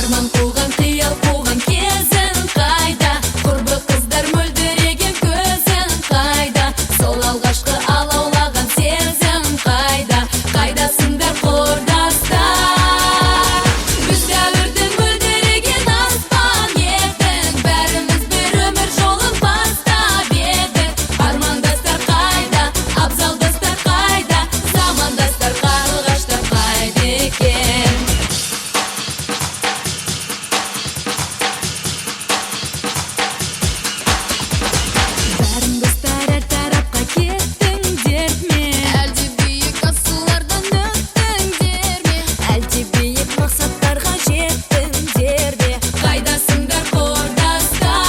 арман қуған қиял қуған кезің қайда, құрбы қыздар мөлдіреген көзің қайда, сол алғашқы алаулаған сезім қайда, қайдасыңдар құрдастар. Біз дәуірдің мөлдіреген аспан едің, бәріміз бір өмір жолын бастап едік. Армандастар қайда, абзалдастар қайда, замандастар қарлығаштар қайда екен? Бәрің достар әр тарапқа кеттіңдер ме? Әлде биік асулардан өттіңдер ме? Әлде биік мақсаттарға жеттіңдер ме? Қайдасыңдар құрдастар?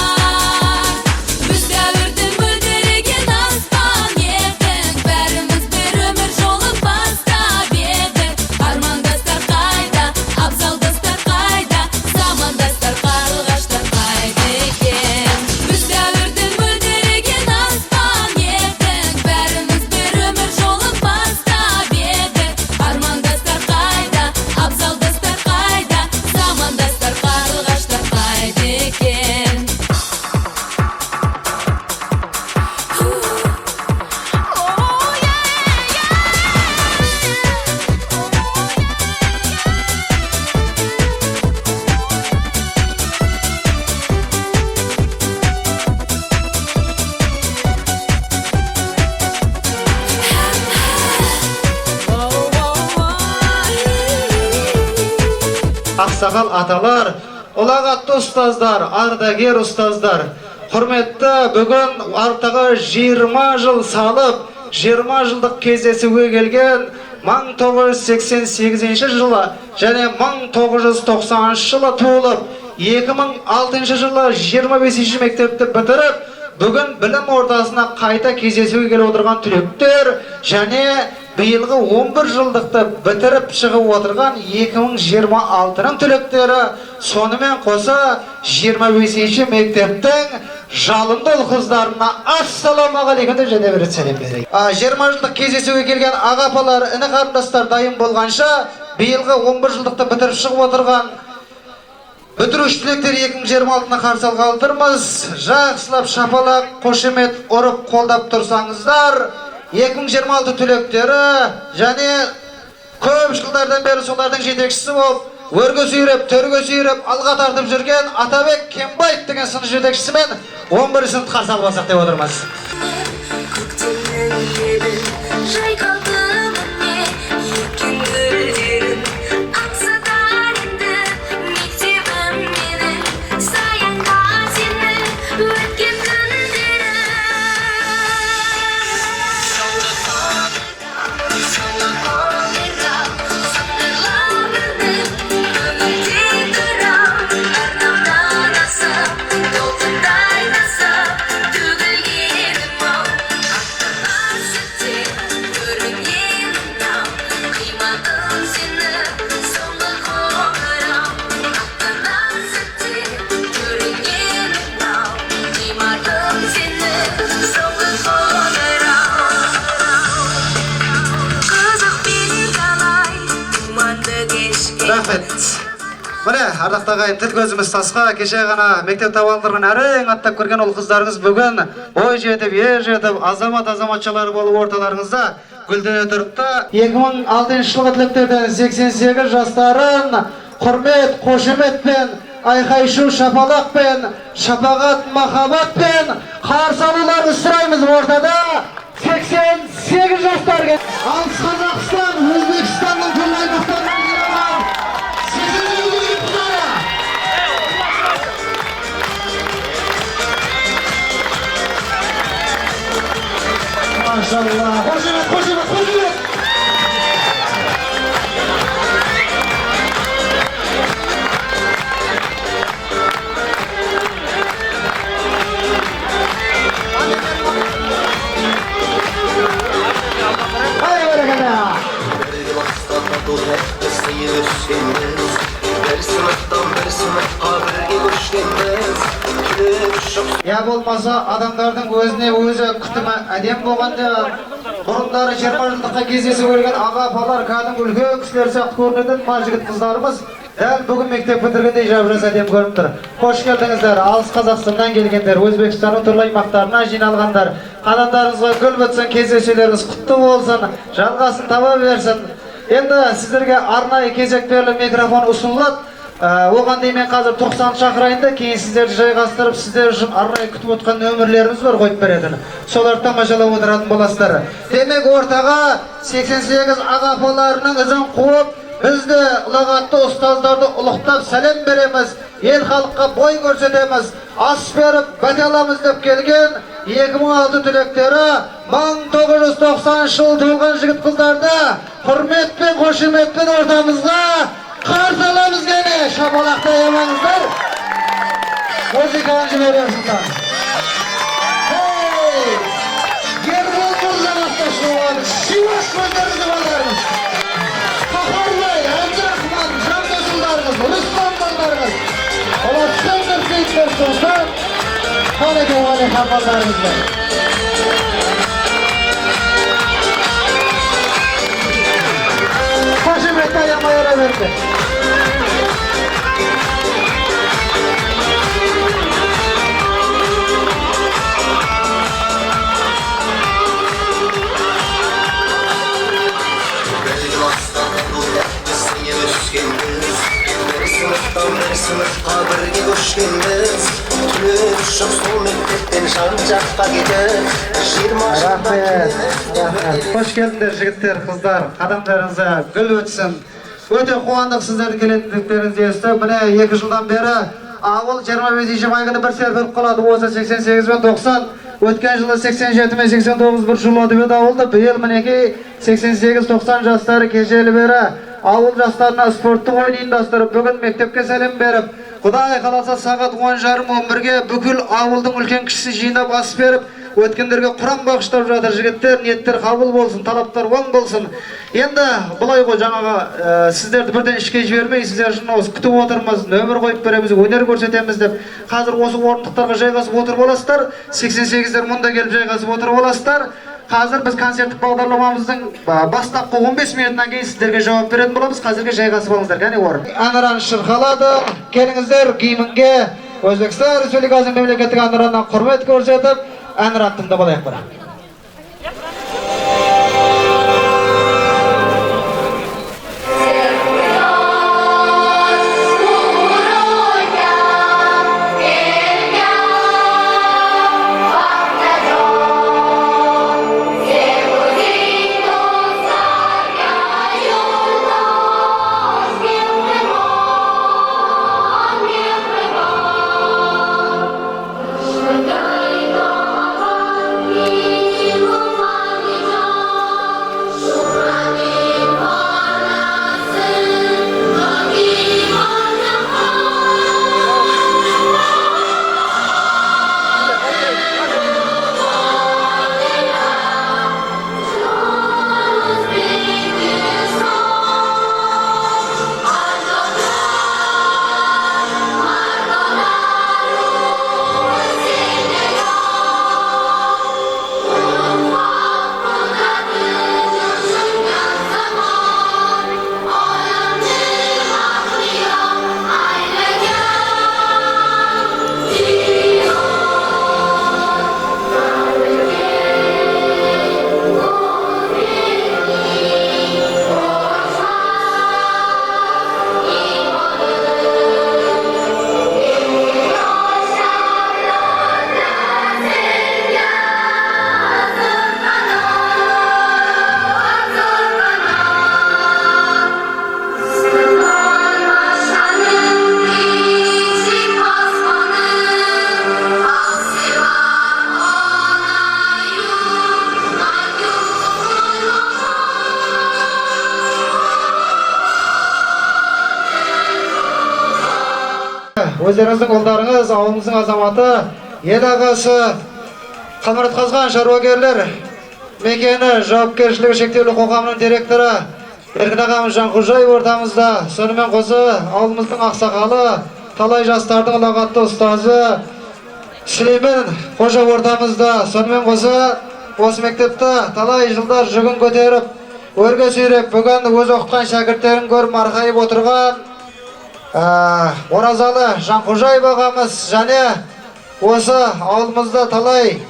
Біз дәуірдің мөлдіреген аспан едің, бәріміз бір өмір жолын бастап едік. Армандастар қайда, абзалдастар қайда, замандастар қарлығаштар қайда екен? Біз дәуірдің мөлдіреген аспан едің, бәріміз бір өмір жолын бастап едік. Армандастар қайда, абзалдастар қайда, замандастар қарлығаштар қайда екен? Ақсақал аталар, ұлағатты ұстаздар, ардагер ұстаздар, құрметті бүгін артығы 20 жыл салып, 20 жылдық кездесуге келген 1988 жылы және 1990 жылы туылып, 2006 жылы 25 мектепті бітіріп, бүгін білім ордасына қайта кездесуге келіп отырған түлектер және биылғы 11 жылдықты бітіріп шығып отырған 2026-ның түлектері, сонымен қоса 25 мектептің жалынды ұл-қыздарына ассалаумағалейкум деп және бір сәлем берейік. 20 жылдық кездесуге келген аға-апалар, іні қарындастар дайын болғанша, биылғы 11 жылдықты бітіріп шығып отырған бітіруші түлектер 2026-ны қарсы алғалы тұрмыз. Жақсылап шапалақ, қошемет ұрып қолдап тұрсаңыздар, 2026 түлектері және көп жылдардан бері солардың жетекшісі болып, өрге сүйреп, төрге сүйреп, алға тартып жүрген Атабек Кембаев деген сынып жетекшісімен 11 сынып қарсы алып алсақ деп отырмыз. Міне, ардақты ағайын, тіл көзіміз тасқа, кеше ғана мектеп табалдырығын әрең аттап көрген ұл қыздарыңыз бүгін ой жетіп, ер жетіп, азамат-азаматшалар болып орталарыңызда гүлдене тұрыпты. 2006 жылғы түлектерден 88 жастарын құрмет, қошеметпен, айқайшу шапалақпен, шапағат махаббатпен қарсы алуларын сұраймыз. Ортада 88 жастар келді. Алыс Қазақстан, Өзбекстанның түрлі аймақтарынан келген Maşallah. Koşun. Haydi böyle kadar. Ya болмаса адамдардың өзіне өзі күтімі әдем болғанда бұрындары 20 жылдыққа кездесіп көрген аға-апалар, кәдімгі үлкен кісілер сияқты көрінетін мына жігіт қыздарымыз Däl bugün mektep bitirgende ijab jasat hem görüp tur. Hoş geldingizler. Alыс Қазақстандан келгендер, Өзбекстанның түрлі аймақтарынан жиналғандар. Қадамдарыңызға гүл бітсін, кездесулеріңіз құтты болсын, жалғасын таба берсін. Енді сіздерге арнайы кезек беріліп микрофон ұсынылады. Оған дейін мен қазір 90 шақырайында, кейін сіздерді жайғастырып, сіздер үшін арнайы күтіп отқан нөмірлеріміз бар қойып береді. Соларды тамашалап отыратын боласыздар. Демек ортаға 88 аға-апаларының ізін қуып, бізді ұлағатты ұстаздарды ұлықтап сәлем береміз, ел халыққа бой көрсетеміз, ас беріп бәте аламыз деп келген 2006 түлектері 1990 жыл туылған жігіт қыздарды құрметпен, қошеметпен ортамызға қарсы аламыз гене. Шапалақта емаңыздар. Музыканы жібересіңдер. Ербол Мырза бастаушылығы, Шиваш көздеріңізді балдарыңыз. Қахарлай, Әбдірахман, Жандосылдарыңыз, Рүстам балдарыңыз. Олаттан бір кейттер соңсан, Қалеке Валихан балдарыңызды. Қошеметті аямай ара берді. Sınıfta birge koşkendiz Tülür şok sol mekteптен жан-жаққа кетіп 20 Рахмет. Hoş geldіңдер жігіттер, қыздар. Қадамдарыңызға гүл өтсін. Өте қуандық сіздердің келетіндіктеріңізді естіп. Міне 2 жылдан бері ауыл 25 май күні бір серпіліп қалады. Осы 88 мен 90. Өткен жылы 87 мен 89 бір жыл өтіп еді ауылды. Биыл мінекей 88-90 жастары кешелі бері ауыл жастарына спорттық ойын ұйымдастырып, бүгін мектепке сәлем беріп, Құдай қаласа сағат 10:30-11-ге бүкіл ауылдың үлкен кішісі жинап ас беріп, өткендерге Құран бағыштап жатыр. Жігіттер, ниеттер қабыл болсын, талаптар оң болсын. Енді бұлай ғой, жаңаға сіздерді бірден ішке жібермей, сіздер үшін осы күтіп отырмыз, нөмір қойып береміз, өнер көрсетеміз деп. Қазір осы орындықтарға жайғасып отырып оласыздар, 88-дер мұнда келіп жайғасып отырып оласыздар. Қазір біз концерттік бағдарламамыздың бастапқы 15 минутынан кейін сіздерге жауап беретін боламыз. Қазірге жайғасып алыңыздар, кәне орын. Әнұран шырқалады, келіңіздер киімінге Өзбекстан Республикасының мемлекеттік әнұранынан құрмет көрсетіп, әнұран тыңдап алайық бір. Өздеріңіздің ұлдарыңыз, ауылымыздың азаматы, ел ағасы, Қамырат Қазған шаруагерлер мекені жауапкершілігі шектеулі қоғамының директоры Еркін ағамыз Жанқожаев ортамызда. Сонымен қоса ауылымыздың ақсақалы, талай жастардың ұлағатты ұстазы Сүлеймен Қожа ортамызда. Сонымен қоса осы мектепті талай жылдар жүгін көтеріп, өрге сүйреп, бүгін өз оқытқан шәкірттерін көріп марқайып отырған Оразалы Жанқожаев ағамыз және осы ауылымызда талай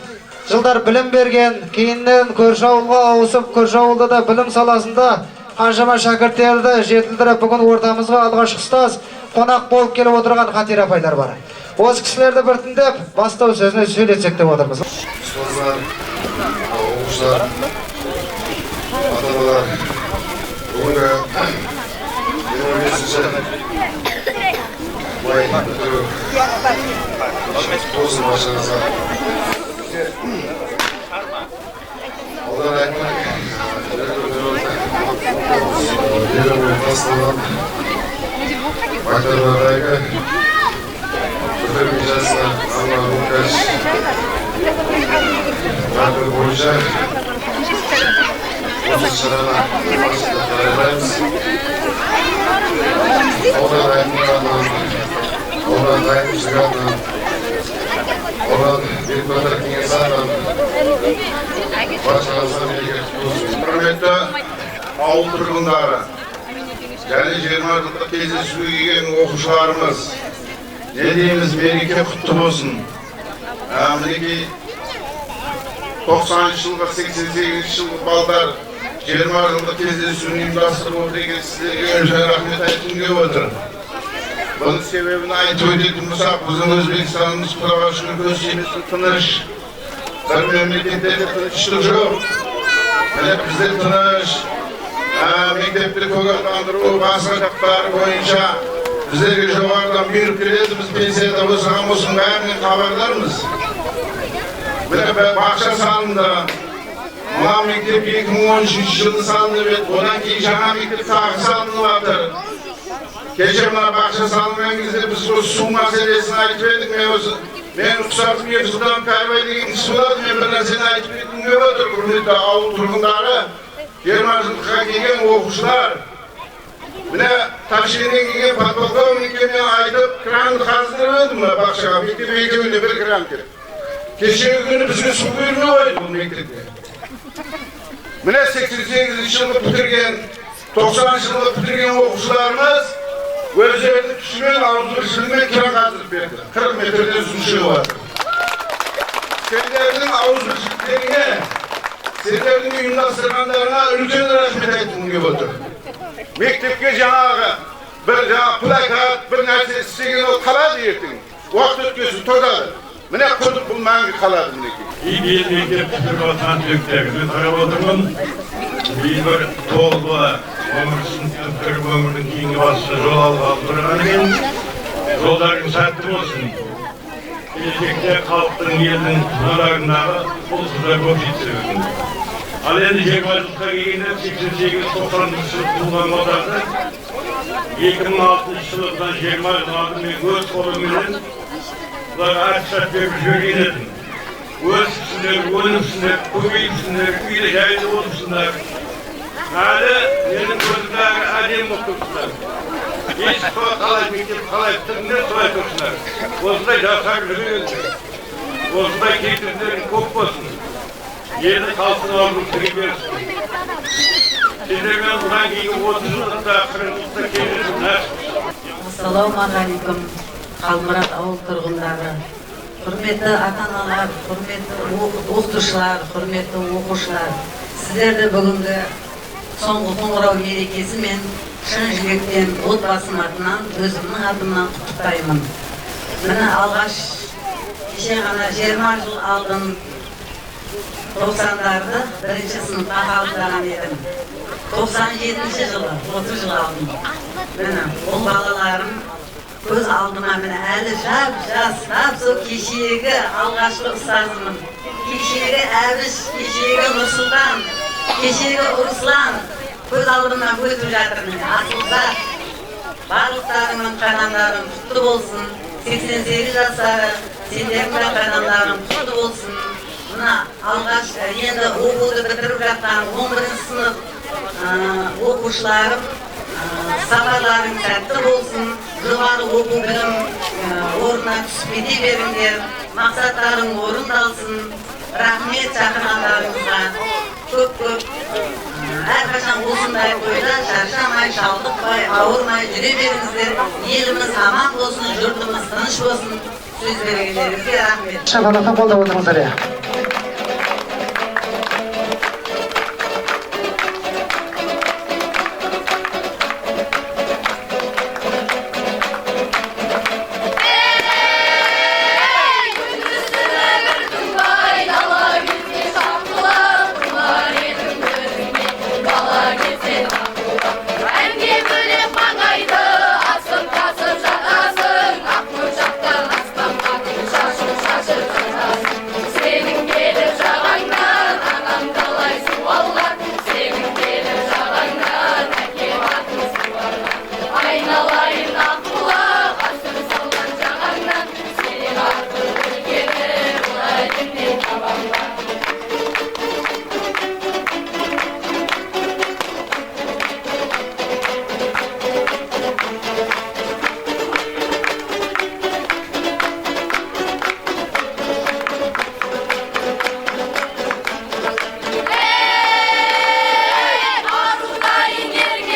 жылдар білім берген, кейіннен көрші ауылға ауысып, көрші ауылда да білім саласында қаншама шәкірттерді жетілдіріп, бүгін ортамызға алғашқы ұстаз қонақ болып келіп отырған Қатира апайлар бар. Осы кісілерді біртіндеп бастау сөзіне сөйлетсек деп отырмыз. Ұстаздар, оқушылар, ата-аналар, бүгінгі 25-ші май бітіру тосын баршаңызға. Одан айтмақ, елімнің басталған Батырбайға бітірген жасына Алла Лукаш тәртібі бойынша осы шараны баршылыққа қараймыз. Одан айтмағаннан, одан дайыншығаннан, одан Бекбатыр Кеңесаннан баршаңызға мереке құтты болсын. Құрметті ауыл тұрғындары, және 20 жылдық кездесуге келген оқушыларымыз, не дейміз, мереке құтты болсын. Мінекей 90 жылғы, 88 жылғы балдар 20 жылдық кездесуін ұйымдастырып отыр деген сіздерге үлкен рахмет айтқым келіп отыр. Бұның себебін айтып өтетін болсақ, біздің Өзбекстанымыз Құдайға шүкір көз тимесін тыныш. Бір мемлекетте тыныштық жоқ. Міне бізде тыныш, мектепті көгалдандыру, басқа жақтары бойынша біздерге жоғарыдан бұйрық келеді, біз пенсияда осыған осының бәрінен хабардармыз. Міне бақша салынды. Мына мектеп 2013 жылы салынып еді, одан кейін жаңа мектеп тағы салынып жатыр. Кеше мына бақша салынған кезде біз осы су мәселесін айтып едік. Мен рұқсатым 2 жылдан Кәрбай деген кісі болады, мен бір нәрсені айтып кеткім келіп отыр. Құрметті ауыл тұрғындары, 20 жылдыққа келген оқушылар, міне Ташкенттен келген подполковникке мен айтып, кранды қаздырып едім мына бақшаға, мектеп екеуіне бір кран керек. Кешегі күні бізге су бермей қойды бұл мектепке. Міне 88 жылғы бітірген, 90 жылғы бітірген оқушыларымыз өздерінің күшімен ауызбіршілігімен кран қаздырып берді. 40 метрден су шығып жатыр. Сендердің ауызбіршіліктеріңе, сендердің ұйымдастырғандарына үлкен рахмет айтқым келіп отыр. Мектепке жаңағы бір плакат, бір нәрсе істеген ол қалады ертең. Уақыт өткесін тоқтады. Міне құдық бұл мәңгі қалады мінекей. Ел мектеп бітіріп жатқан түлектерді қарап отырмын. Бір толы өмірсін бітіріп өмірдің кейінгі басына жол алғалы тұрған екен. Жолдарың сәтті болсын. Келешекте халықтың, елдің нарығындағы бұл қыздар көп жетсе. Ал енді 20 жылға келгенде 88-90 жыл туылған балдарды 2006 жылдан 20 жыл алдым мен өз қолыммен бұларға ат-сат беріп жүрген едім. Өсіпсіңдер, өніпсіңдер, көбейіпсіңдер, үйде жайлы болыпсыңдар. Әлі менің көзімдағы әдем болып тұрсыңдар. Есіп қалай мектеп қалай бітіріңдер, солай тұрсыңдар. Осындай жасар жүргендер. Осындай кетірдерің көп болсын. Елді халқын алып тіге берсін. Сендермен бұдан кейін 30 жылдықта, 40 жылдықта келесің нәрсіз. Ассалаумағалейкум, Қалмұрат ауыл тұрғындары. Құрметті ата-аналар, құрметті оқытушылар, құрметті оқушылар. Сіздерді бүгінгі соңғы қоңырау мерекесі мен шын жүректен отбасым атынан, өзімнің атымнан құттықтаймын. Міне алғаш кеше ғана 20 жыл алдым 90-дарды бірінші сыныпқа қабылдаған едім. 97 жылы, 30 жыл алдым. Міне бұл балаларым көз алдыма міне әлі жап-жас, сол кешегі алғашқы ұстазымын. Кешегі Әбіш, кешегі Нұрсұлтан, кешегі Руслан көз алдыма өтіп жатыр міне. Асылдар, барлықтарыңның қадамдарың құтты болсын. 88 жастары, сендердің қадамдарың құтты болсын. Мына алғаш енді оқуды бітіріп жатқан 11 сынып оқушыларым, сапарларың сәтті болсын, жоғары оқу білім орнына түсіп кете беріңдер, мақсаттарың орындалсын. Рахмет шақырғандарыңызға, көп-көп әрқашан осындай тойда шаршамай, шалдықпай, ауырмай жүре беріңіздер. Еліміз аман болсын, жұртымыз тыныш болсын. Сөз бергендеріңізге рахмет. Шапалаққа қолдап отырыңыздар.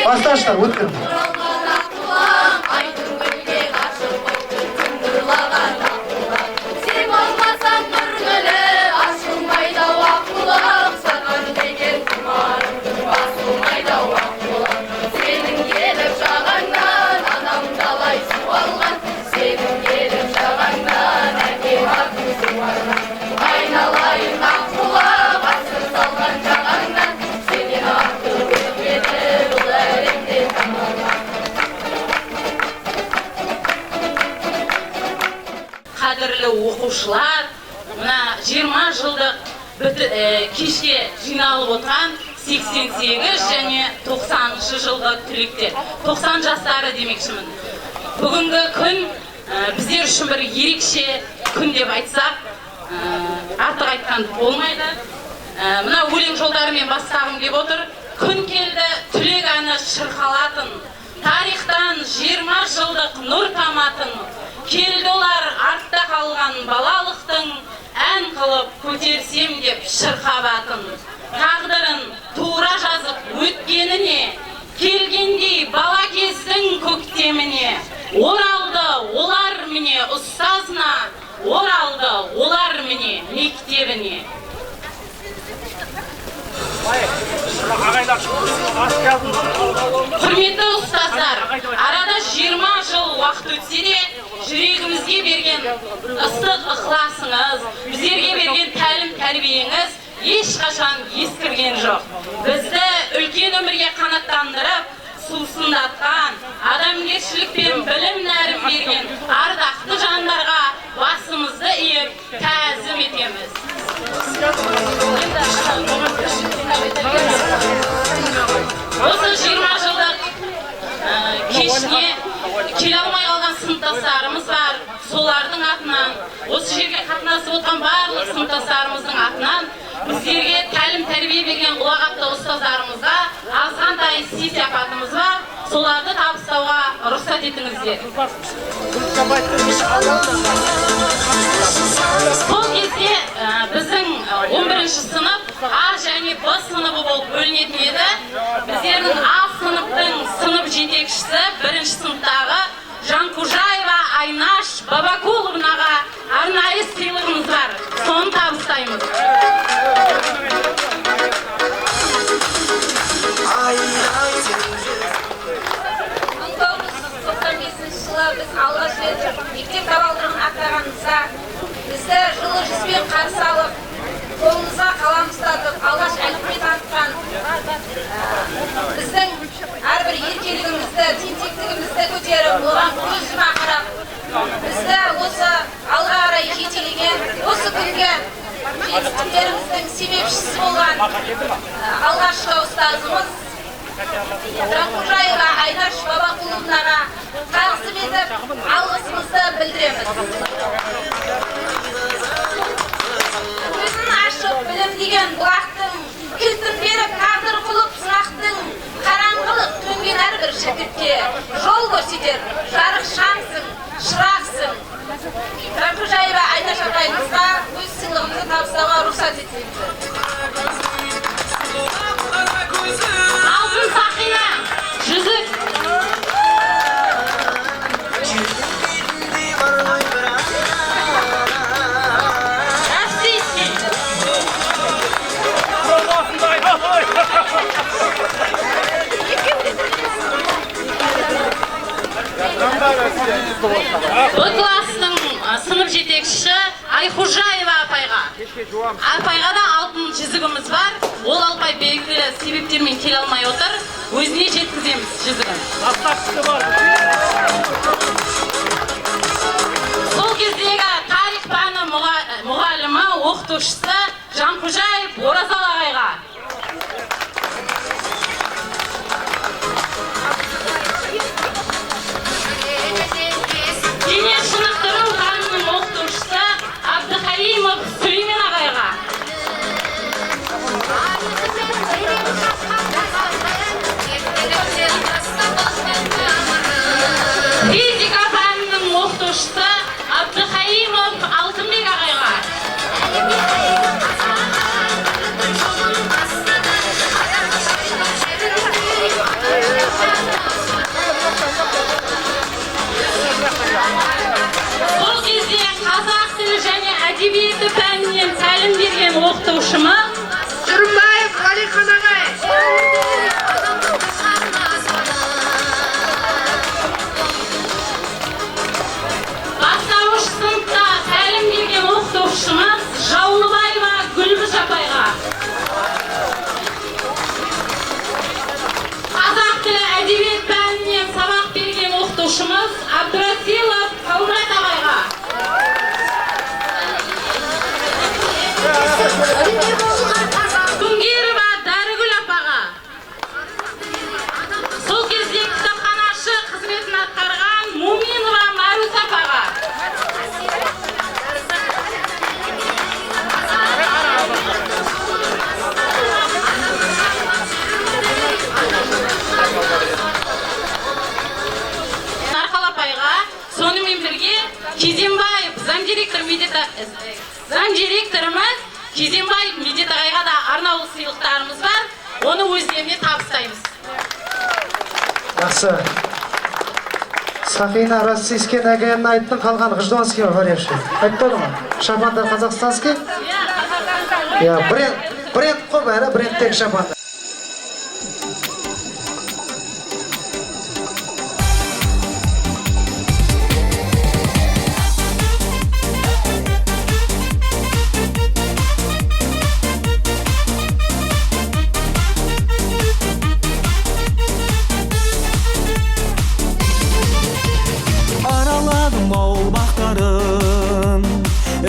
Басташтар, өткір. Қадірлі оқушылар, мына 20 жылдық кешке жиналып отырған 88 және 90 жылғы түлектер, 90 жастары демекшімін. Бүгінгі күн біздер үшін бір ерекше күн деп айтсақ, артық айтқан болмайды. Мына өлең жолдарымен бастағым деп отыр. Күн келді, түлек әні шырқалатын, тарихтан 20 жылдық нұр таматын, келді олар артта қалған балалықтың, ән қылып көтерсем деп шырқабатын. Тағдырын тура жазып өткеніне, келгендей бала кездің көктеміне, оралды олар міне ұстазына, оралды олар міне мектебіне. Құрметті ұстаздар, арада 20 жыл уақыт өтсе де, жүрегімізге берген ыстық ықыласыңыз, біздерге берген тәлім тәрбиеңіз ешқашан ескірген жоқ. Бізді үлкен өмірге қанаттандырып, сусындатқан, адамгершілік пен білім нәрін берген ардақты жандарға басымызды иіп тәзім етеміз. Осы 20 жылдық кешіне келе алмай қалған сыныптастарымыз бар. Солардың атынан, осы жерге қатынасып отырған барлық сыныптастарымыздың атынан біздерге тәлім тәрбие берген ұлағатты ұстаздарымызға азғантай сый-сияпатымыз бар. Соларды табыстауға рұқсат етіңіздер. Сол кезде біздің 11-ші сынып А және Б сыныбы болып бөлінетін еді. Біздердің А сыныптың сынып жетекшісі 1-ші сыныптағы Жанқожаева Айнаш Бабакуловнаға арнайы сыйлығымыз бар. Соны табыстаймыз. 1995 жылы біз алғаш рет мектеп табалдырығын аттағанымызда бізді жылы жүзбен қарсы алып, қолымызға қалам ұстатып, алғаш әліпби танытқан біздің әрбір еркелігімізді, тентектігімізді көтеріп, оған көз жұма қарап, бізді осы алға қарай жетелеген, осы күнге жетістіктеріміздің себепшісі болған алғашқы ұстазымыз Жанқожаева Айнаш Бабакуловнаға тағзым етіп, алғысымызды білдіреміз. Көзін ашып білім деген бұлақтың, кілтін беріп тағдыр қылып сұрақтың, қараңғылық төнген әрбір шәкіртке жол көрсетер, жарық шамсың, шырақсың. Жанқожаева Айнаш апайымызға өз сыйлығымызды табыстауға рұқсат етіңіздер. Бұл класстың сынып жетекшісі Айхужаева апайға. Апайға да алтын жүзігіміз бар. Ол алпай белгілі себептермен келе алмай отыр. Өзіне жеткіземіз жүзігін. Сол кездегі тарих пәні мұғалімі, оқытушысы Жанқожаев Оразал ағайға. Дене шынықтыру пәнінің оқытушысы Абдыхалимов Сүлеймен ағайға. Физика пәнінің оқытушысы Абдыхалимов Алтынбек ағайға. Сол кезде қазақ тілі және әдебиеті пәнінен тәлім берген оқытушымыз Жүрімбаев Ғалихан ағай. Бастауыш сыныпта тәлім берген оқытушымыз Жаулыбаева Гүлбіш апайға. Қазақ тілі әдебиет пәнінен сабақ берген оқытушымыз Абдрасилов Қалмұрат ағайға. Күнгерова Дарыгүл апаға. Сол кезде кітапханашы қызметін атқарған Муминова Марус апаға. Нарқал апайға, сонымен бірге Кезембаев замдиректорымыз Кезембаев Медет ағайға да арнаулы сыйлықтарымыз бар. Оны өздеріне табыстаймыз. Жақсы. Сақина российский нагайын айттың, қалған Гражданский варевші. Айтты ма? Шапандар қазақстанский? Бренд қой бәрі, брендтегі шапандар.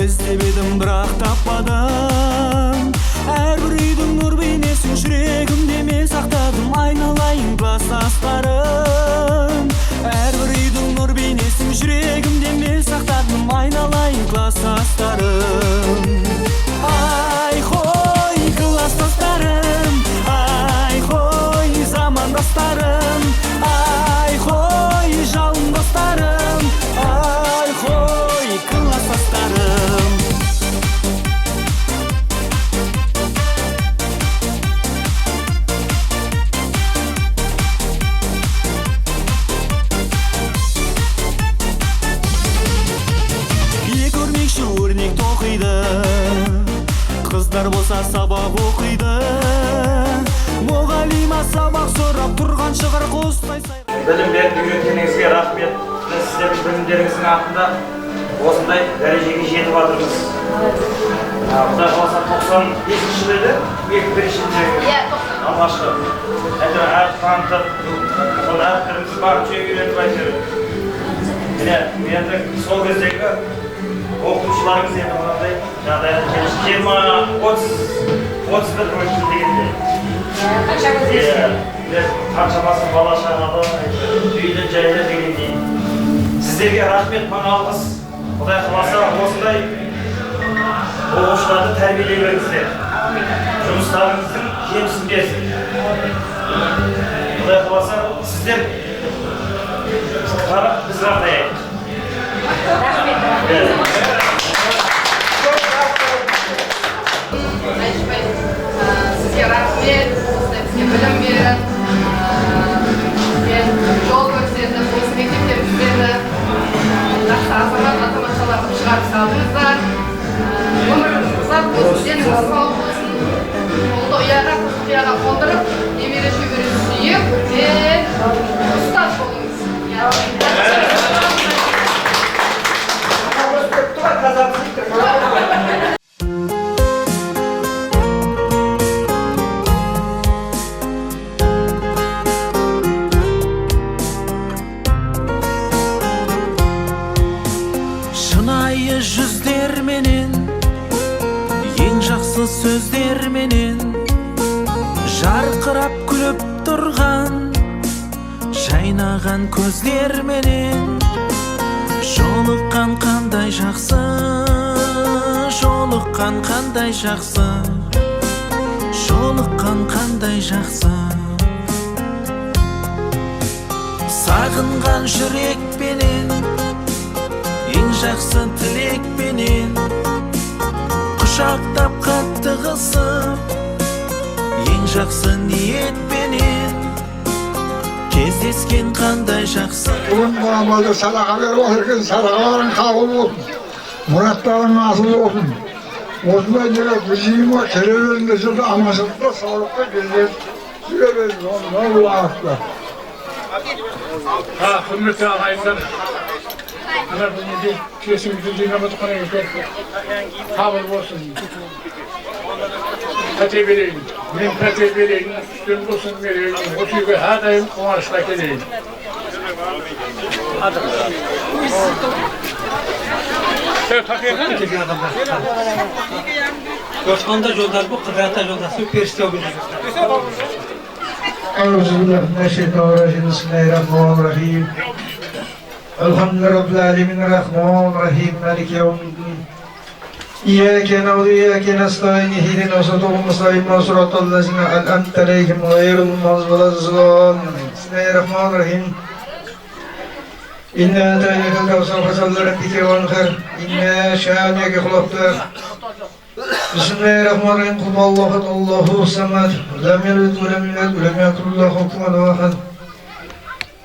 Іздеп едім бірақ таппадым. Әрбір үйдің нұр бейнесін жүрегімде мен сақтадым. Айналайын кластастарым. Әрбір үйдің нұр бейнесін жүрегімде мен сақтадым. Айналайын кластастарым. Ай хой кластастарым, ай хой замандастарым, ай хой жалын достарым, ай хой кластастарым. Көрмекші өрнек тоқиды, қыздар болса сабақ оқиды. Мұғалима сабақ сұрап тұрған шығар қостай сайрап. Білім беріп үйреткеніңізге рахмет. Біз сіздердің білімдеріңіздің артында осындай дәрежеге жетіп жатырмыз. Құдай қаласа 95 жыл еді, 21 жылдегі алғашқы. Әйтеуір әріп танытып, сол әріптерімізді барып үйреніп әйтеуір. Енді сол кездегі оқытушыларымыз енді мынандай жағдайда 20-30-31 жыл дегенде. Қаншамасы бала шағалы, үйлі жайлы дегендей. Сіздерге рахмет, мың алғыс. Құдай қаласа осындай оқушыларды тәрбиелей беріңіздер. Жұмыстарыңыздың жемісін берсін. Құдай қаласа сіздер біз жағдайық. Сізге рахмет, сізге білім беріп, жол көрсетіп, осы мектепте біздерді жақсы азамат ата-аналар қылып шығарып салдыңыздар. Өміріңіз ұзақ болсын, деніңіз сау болсын. Ұлды ұяға, құпияға қондырып, немере шөберені сүйіп, үлкен ұстаз болыңыз. Elde жүздерменен, ең жақсы сөздерменен, жарқырап күліп тұрған, жайнаған көздерменен, жолыққан қандай жақсы, жолыққан қандай жақсы, жолыққан қандай жақсы. Сағынған жүрекпенен, ең жақсы тілекпенен, құшақтап қатты қысып, ең жақсы ниетпенен, кездескен қандай жақсы. Бүгін Muhammed'e sadaka verip otururken sadakaların kabul olsun. Muratların nasıl olsun. Osman Yere kızıyma kerelerinde şurada amasında sağlıkta gelir. Süreriz onu Allah'la. Hürmetli ağaylar, ana bu ne kesin gücü namazı konuya götürdü. Kabul olsun. Fatih vereyim, ben Fatih vereyim, üstün olsun vereyim. O çünkü her daim kumaşla geleyim. Hadi. Sen takıya mı? Osman'da yollar bu, Kıbrıs'ta yollar. Süperstiyor bir Euzubillahimineşşeytanirracim. Bismillahirrahmanirrahim. Elhamdülillahi Rabbil alemin. Rahmanirrahim. Maliki yevmiddin. İyyâke na'budu ve iyyâke nestaîn. İhdinâs sıratal mustakîm. Sıratal lezîne en'amte aleyhim gayril mağdûbi aleyhim. Bismillahirrahmanirrahim. İnna a'taynâkel kevser fesalli rabbike venhar. İnna şâni'eke hulaktar. Bismillahirrahmanirrahim. Kul huvallahu ehad, Allahu samad. Lem yelid ve lem yulad ve lem yekul lahu kufuven ahad.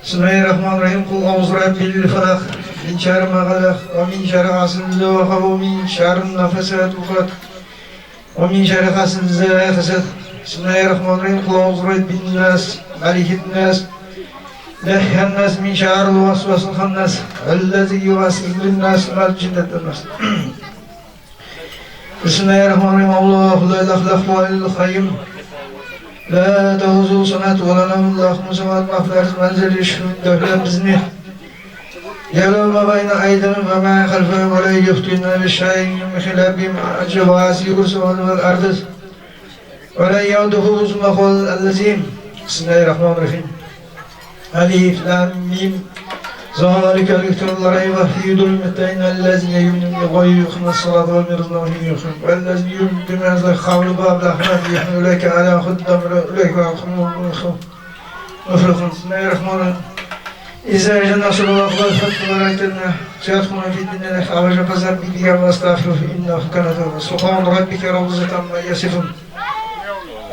Bismillahirrahmanirrahim. Kul a'ûzu birabbil falaq. Min şerri ma halaq ve min şerri hasidin idâ vaqab ve min şerrin nefesâti ukhad ve min şerri hasidin idâ hasad. Bismillahirrahmanirrahim. Kul a'ûzu birabbin nas, malikin nas, ilahin nas, min şerril vesvesil hannas, ellezî yuvasvisu lin-nas minel cinneti wan nas. Bismillahirrahmanirrahim. Allahu la ilahe illa huvel hayyum la ta'khudhuhu sinatun ve la nawm, lahu ma fis semâwâti ve ma fil ardi, men zâ yashfa'u bi'iznihî. يعلم ما بين أيديهم وما خلفهم ولا يحيطون بشيء من خلافه وسع كرسيه الأرض ولا يؤوده حفظهما العظيم. بسم الله الرحمن الرحيم. ألف لام ميم ذلك الكتاب لا ريب فيه هدى للمتقين الذين يؤمنون بالغيب ويقيمون الصلاة ومما رزقناهم ينفقون والذين يؤمنون بما أنزل قولوا باب الرحمن يحمل أولئك على خدام أولئك مفلحون. بسم الله الرحمن الرحيم. إذا جاء نصر الله والفتح ورأيتنا سيدخلون في الدنيا أخرج فذهب بك واستغفره إنه كان توابا. سبحان ربك رب العزة عما يصفون.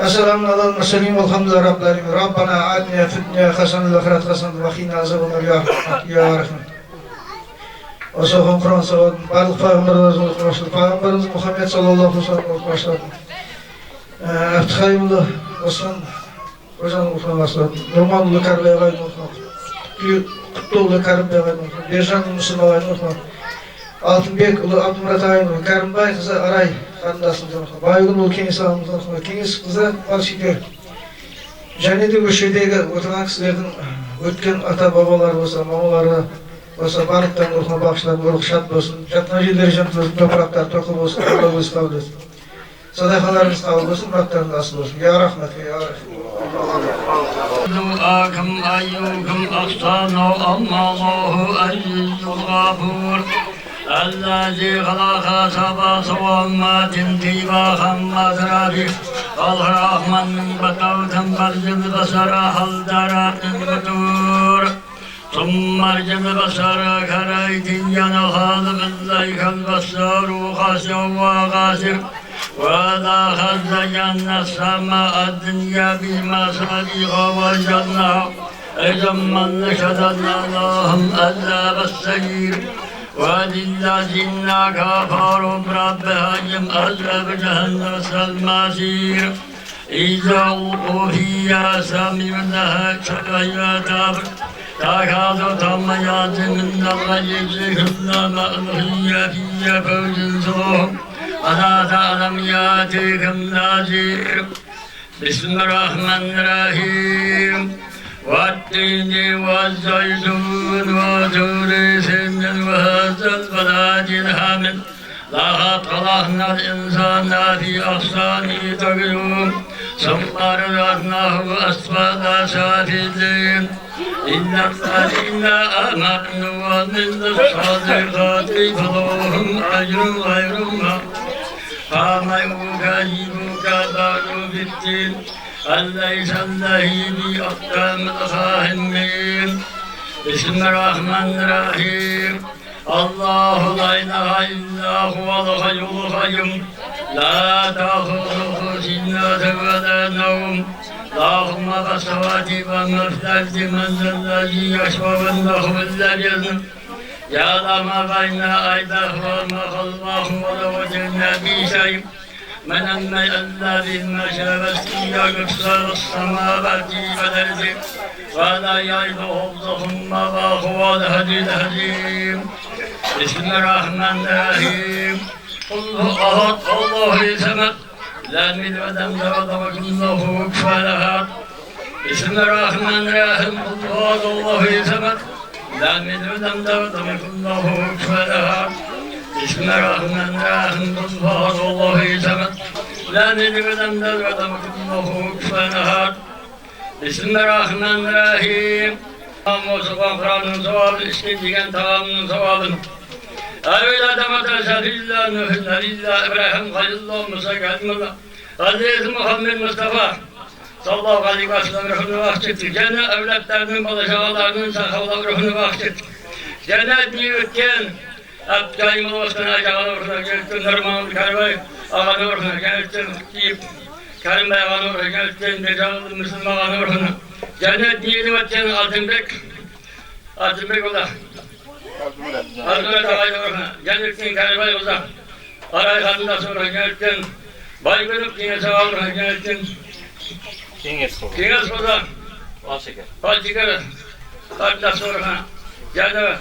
السلام على المرسلين والحمد لله رب العالمين. ربنا آتنا في الدنيا حسنة وفي الآخرة حسنة وقنا عذاب النار يا رحمن. Osman Kur'an salavatın bарлық пайғамбарларымыз başladı. Пайғамбарымыз Muhammed sallallahu aleyhi ve sellem başladı. Abdülhayimullah Osman Hocam okunan başladı. Nurmanlı Karlı'ya gayrı okunan. Kutlulu Karim Bey'in Berjan Müslüman Ayın Altınbek Ulu Abdülmurat Ayın Karimbay kızı Aray Kandasımız Baygın Ulu Kengis Ağımız Kengis kızı Balşiker және де көшедегі отырған кісілердің өткен ата бабалары болса, мамалары болса, барлықтан рухына бағыштап рухшат болсын, жатқан жерлері жанты болсын, топырақтары тоқы болсын, Алла өзі қабыл етсін. Садақаларыңыз қабыл болсын, мұраттарыңыз асыл болсын. Я рахмет, я рахмет. دعاكم أيكم أحسن الله عزيز الغفور الذي خلق سبع سماوات طباقا مترافق الرحمن من بطوة برج البصر هل ترى من فطور ثم ارجع البصر كريت ينهض بالليل البصر خاسئ وخاسر ولا خزينا السماء الدنيا بمصابيح وجعلناها عظاما نشدنا اللهم عذاب السعير وللذين كفروا بربهم عذاب جهنم المصير إذا ألقوا فيها سمعوا لها شهية تكاد تميز من الغيظ كلما ألقي فيها فوج سوء ألا تعلم يأتيكم نذير بسم الرحمن الرحيم والتين والزيتون وطور سينين وهذا البلد الحامد لقد خلقنا الإنسان في أحسن تقويم ثم رددناه أسفل سافلين إن الذين آمنوا وعملوا الصالحات فلهم أجر غير ممنون قام يكذبك بعد بالدين أليس الذي بأحكام الخاهمين بسم الرحمن الرحيم الله لا إله إلا هو الحي القيوم لا تأخذه سنة ولا نوم له ما في السماوات وما في الأرض من ذا الذي يشفع عنده إلا بإذنه يعلم ما بين أيديهم وما خلفهم ولا وجدنا به شيء من الماء الذي نشأت فيه يكسر السماوات والأرض ولا يعيده حفظهن وهو الهدي الحكيم بسم الرحمن الرحيم قل هو أحد الله الصمد لم يلد ولم يولد ولم يكن له كفوا أحد بسم الرحمن الرحيم قل هو الله الصمد لم يلد ولم يولد ولم يكن له كفوا أحد بسم الرحمن الرحيم قل هو الله الصمد لم يلد ولم يولد ولم يكن له كفوا أحد بسم الرحمن الرحيم Mustafa Kur'an'ın sevabı, işkentigen tamamının sevabını Evvela demata şerifillah, nühüllillah, İbrahim Halilullah, Musa Kadimullah Hazreti Muhammed Mustafa sallallahu aleyhi ve sellem ruhunu bahşetti. Gene evlatlarının, balaşağalarının sahabalar ruhunu bahşetti. Cennet büyükken Abdülkayyum Oğuzkan'a ağanın ruhuna gelittin, Nurman Karbay ağanın ruhuna gelittin, Karim Bey ağanın ruhuna gelittin, Necalı Müslüman ağanın ruhuna Cennet diyelim etken Altınbek ola. Altınbek ağayla ruhuna. Cennetin Karbay ola. Aray Hanım'da sonra gelittin, Baygınıp Kines ağanın ruhuna gelittin, Kines ola. Bal şeker. Altınbek sonra geldi.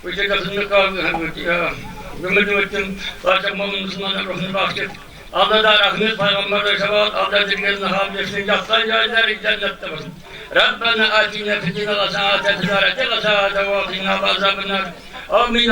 Bu şekilde kaldı. Gümrüdüm ettim. Başka Müslümanlar ruhunu bahşet. Allah'da rahmet, Peygamber'e şefaat, Allah zikrini hafiflesin, yaptan yerleri cennette olsun. Rabbena atina fid-dunya haseneten ve fil-âhireti haseneten ve qina azâben nâr. Amin.